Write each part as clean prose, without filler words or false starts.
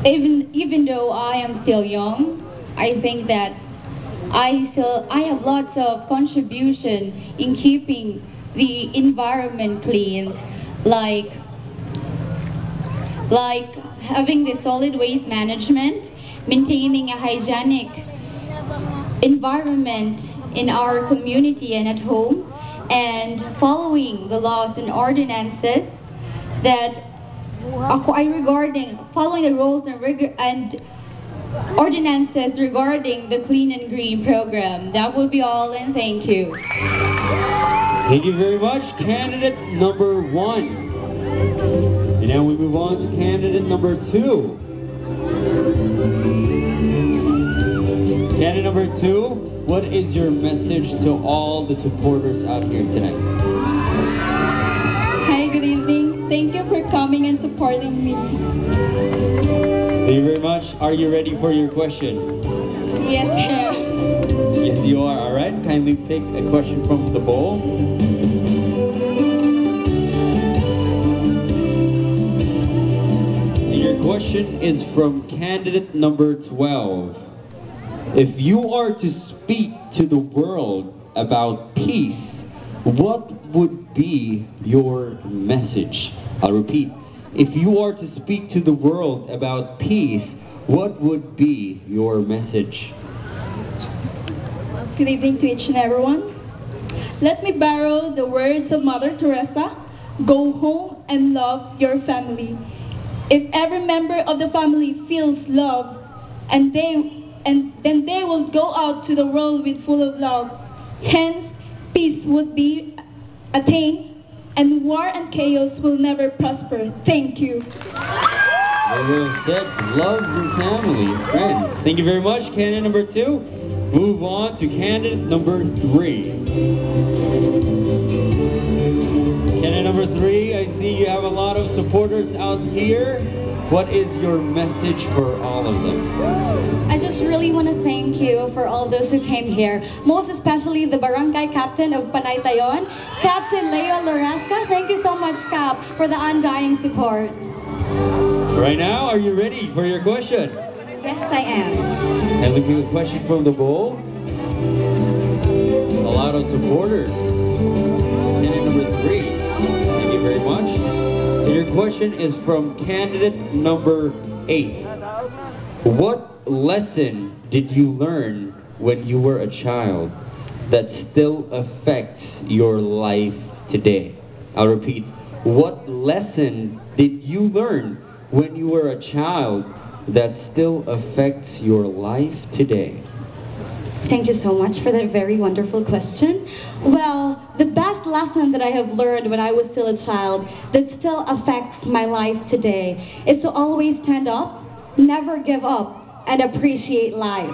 Even though I am still young, I think that I have lots of contribution in keeping the environment clean, like having the solid waste management, maintaining a hygienic environment in our community and at home, and following the laws and ordinances that regarding following the rules and ordinances regarding the Clean and Green program. That will be all, and thank you. Thank you very much, candidate number 1. And now we move on to candidate number 2. Candidate number 2, what is your message to all the supporters out here tonight? Hi, good evening. Thank you for coming and supporting me. Thank you very much. Are you ready for your question? Yes, sir. Yes, you are. All right. Kindly pick a question from the bowl. And your question is from candidate number 12. If you are to speak to the world about peace, what would be your message? I'll repeat. If you are to speak to the world about peace, what would be your message? Good evening to each and everyone. Let me borrow the words of Mother Teresa, go home and love your family. If every member of the family feels loved, then they will go out to the world with full of love. Hence, peace would be attained, and war and chaos will never prosper. Thank you. Very well said. Love your family, friends. Thank you very much, candidate number 2. Move on to candidate number 3. Candidate number 3, I see you have a lot of supporters out here. What is your message for all of them? I just really want to thank you for all those who came here, most especially the barangay captain of Panaytayon, Captain Leo Loresca. Thank you so much, Cap, for the undying support. Right now, are you ready for your question? Yes, I am. And look at a question from the bowl. A lot of supporters. Candidate number 3. Thank you very much. And your question is from candidate number 8. What lesson did you learn when you were a child that still affects your life today? I'll repeat. What lesson did you learn when you were a child that still affects your life today? Thank you so much for that very wonderful question. Well, the best lesson that I have learned when I was still a child that still affects my life today is to always stand up, never give up, and appreciate life.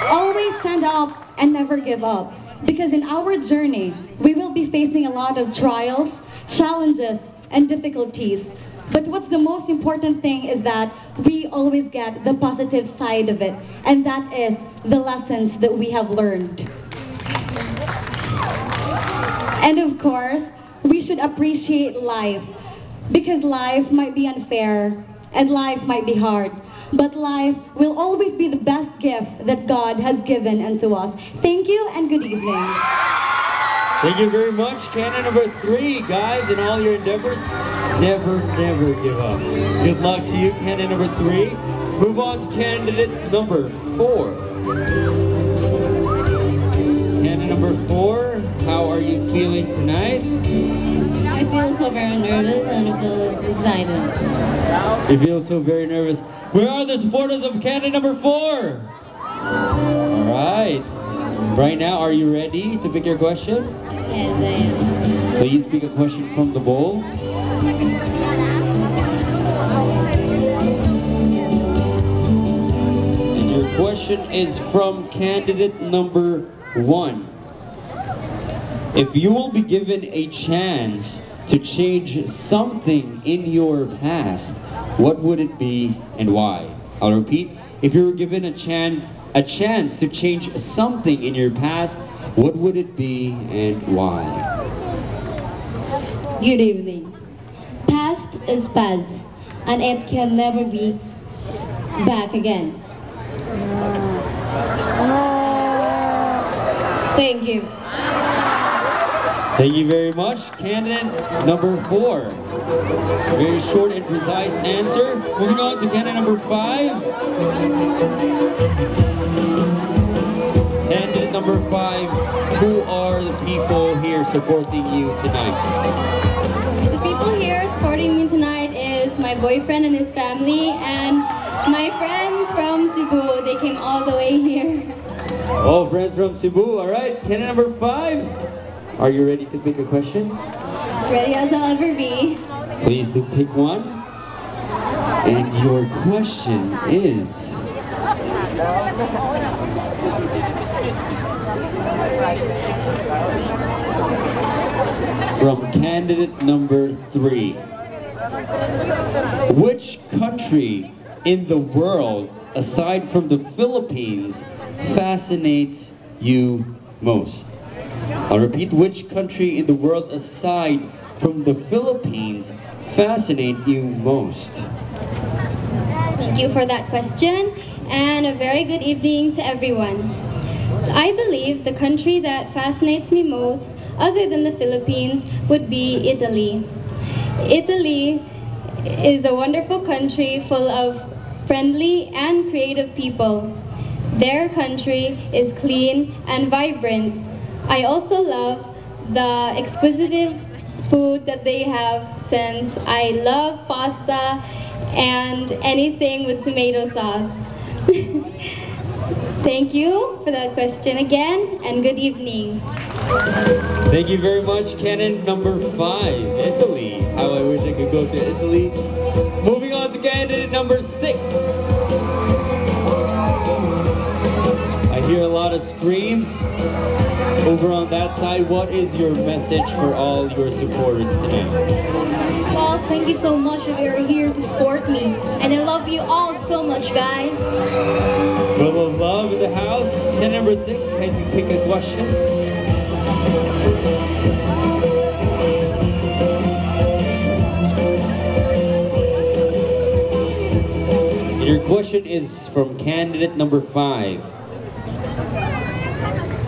Always stand up and never give up. Because in our journey, we will be facing a lot of trials, challenges, and difficulties. But what's the most important thing is that we always get the positive side of it. And that is the lessons that we have learned. And of course, we should appreciate life. Because life might be unfair and life might be hard. But life will always be the best gift that God has given unto us. Thank you and good evening. Thank you very much, candidate number 3, guys, in all your endeavors. Never, never give up. Good luck to you, candidate number 3. Move on to candidate number 4. Candidate number 4, how are you feeling tonight? I feel so very nervous and I feel excited. You feel so very nervous. Where are the supporters of candidate number 4? All right. Right now, are you ready to pick your question? Yes, I am. Please pick a question from the bowl. And your question is from candidate number 1. If you will be given a chance to change something in your past, what would it be and why? I'll repeat. If you were given a chance to change something in your past, what would it be and why? Good evening. Past is past, and it can never be back again. Thank you. Thank you very much. Candidate number 4. Very short and precise answer. Moving on to candidate number 5. Candidate number 5. Who are the people here supporting you tonight? The people here supporting me tonight is my boyfriend and his family and my friends from Cebu. They came all the way here. Oh, friends from Cebu. All right. Candidate number 5. Are you ready to pick a question? As ready as I'll ever be. Please do pick one. And your question is... from candidate number 3. Which country in the world, aside from the Philippines, fascinates you most? I'll repeat, which country in the world aside from the Philippines fascinate you most? Thank you for that question, and a very good evening to everyone. I believe the country that fascinates me most, other than the Philippines, would be Italy. Italy is a wonderful country full of friendly and creative people. Their country is clean and vibrant. I also love the exquisite food that they have, since I love pasta and anything with tomato sauce. Thank you for that question again, and good evening. Thank you very much, candidate number 5, Italy. How I wish I could go to Italy. Moving on to candidate number 6. I hear a lot of screams. Over on that side, what is your message for all your supporters tonight? Well, thank you so much that you're here to support me. And I love you all so much, guys. Full of love in the house. Candidate number 6, can you pick a question? Your question is from candidate number 5.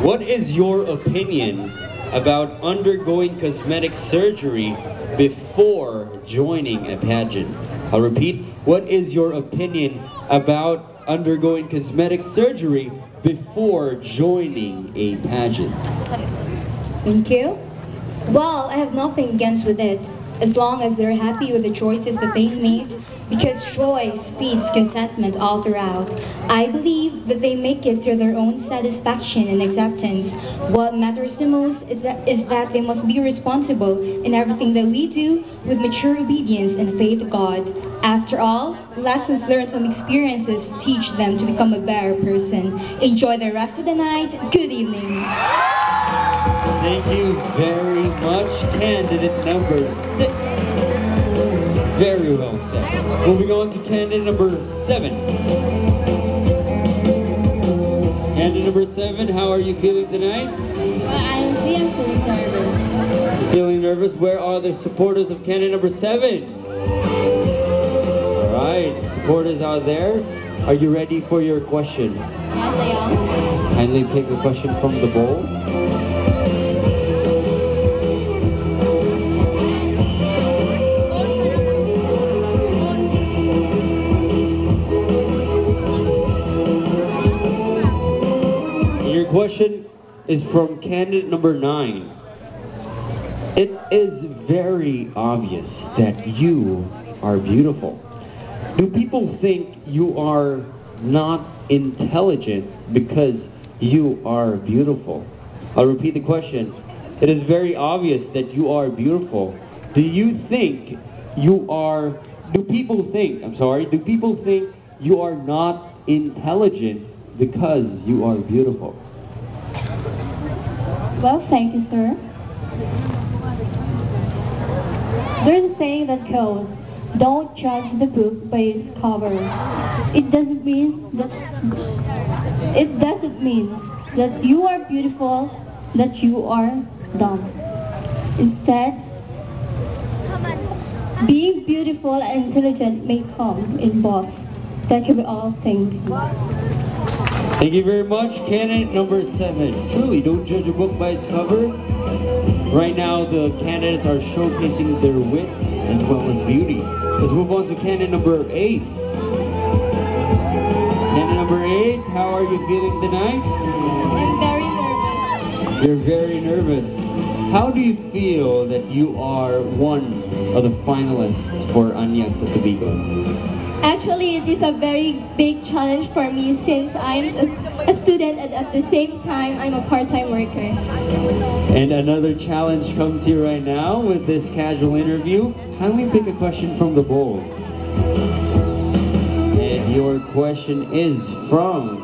What is your opinion about undergoing cosmetic surgery before joining a pageant? I'll repeat, what is your opinion about undergoing cosmetic surgery before joining a pageant? Thank you. Well, I have nothing against with it, as long as they're happy with the choices that they made, because joy speeds contentment all throughout. I believe that they make it through their own satisfaction and acceptance. What matters the most is that they must be responsible in everything that we do with mature obedience and faith to God. After all, lessons learned from experiences teach them to become a better person. Enjoy the rest of the night. Good evening. Thank you very much, candidate number 6. Very well said. Moving on to candidate number 7. Candidate number 7, how are you feeling tonight? Well, I'm feeling nervous. Feeling nervous? Where are the supporters of candidate number 7? Alright, supporters out there. Are you ready for your question? Yes, I am. Kindly take the question from the bowl. Question is from candidate number 9. It is very obvious that you are beautiful. Do people think you are not intelligent because you are beautiful? I'll repeat the question. It is very obvious that you are beautiful. Do people think you are not intelligent because you are beautiful? Well, thank you, sir. There's a saying that goes, don't judge the book by its cover. It doesn't mean that you are beautiful, that you are dumb. Instead, Being beautiful and intelligent may come in both. That can be all things. Thank you very much. Candidate number 7. Truly, don't judge a book by its cover. Right now, the candidates are showcasing their wit as well as beauty. Let's move on to candidate number 8. Candidate number 8, how are you feeling tonight? I'm very nervous. You're very nervous. How do you feel that you are one of the finalists for Anyag sa Tubigon? Actually, it is a very big challenge for me since I'm a student and at the same time I'm a part-time worker. And another challenge comes here right now with this casual interview. Kindly pick a question from the bowl. And your question is from